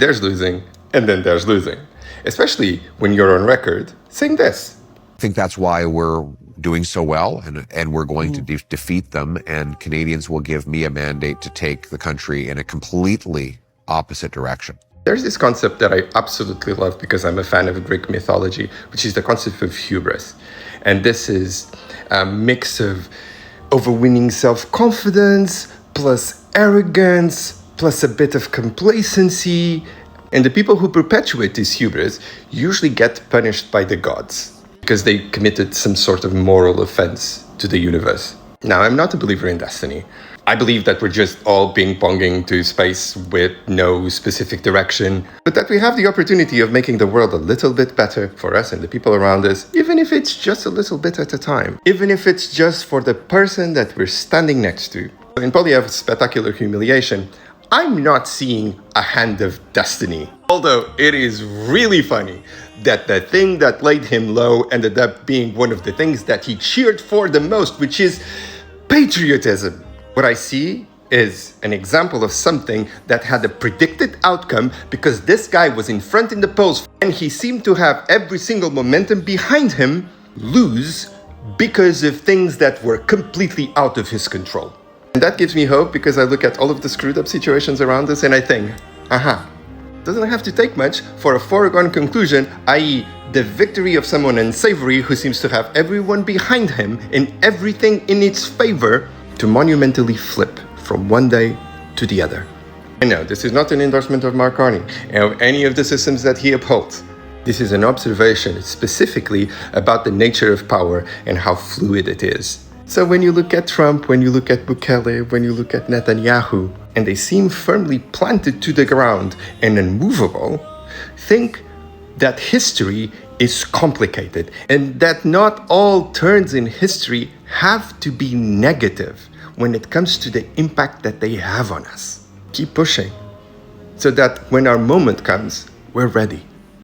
There's losing, and then there's losing. Especially when you're on record saying this. I think that's why we're doing so well, and we're going to defeat them, and Canadians will give me a mandate to take the country in a completely opposite direction. There's this concept that I absolutely love because I'm a fan of Greek mythology, which is the concept of hubris. And this is a mix of overweening self-confidence, plus arrogance, plus a bit of complacency. And the people who perpetuate this hubris usually get punished by the gods because they committed some sort of moral offense to the universe. Now, I'm not a believer in destiny. I believe that we're just all ping-ponging to space with no specific direction, but that we have the opportunity of making the world a little bit better for us and the people around us, even if it's just a little bit at a time, even if it's just for the person that we're standing next to. In Poilievre's spectacular humiliation, I'm not seeing a hand of destiny. Although it is really funny that the thing that laid him low ended up being one of the things that he cheered for the most, which is patriotism. What I see is an example of something that had a predicted outcome because this guy was in front in the polls and he seemed to have every single momentum behind him lose because of things that were completely out of his control. And that gives me hope because I look at all of the screwed up situations around us and I think, doesn't have to take much for a foregone conclusion, i.e. the victory of someone unsavory who seems to have everyone behind him and everything in its favor to monumentally flip from one day to the other. And no, this is not an endorsement of Mark Carney and of any of the systems that he upholds. This is an observation specifically about the nature of power and how fluid it is. So when you look at Trump, when you look at Bukele, when you look at Netanyahu, and they seem firmly planted to the ground and unmovable, think that history is complicated and that not all turns in history have to be negative when it comes to the impact that they have on us. Keep pushing so that when our moment comes, we're ready.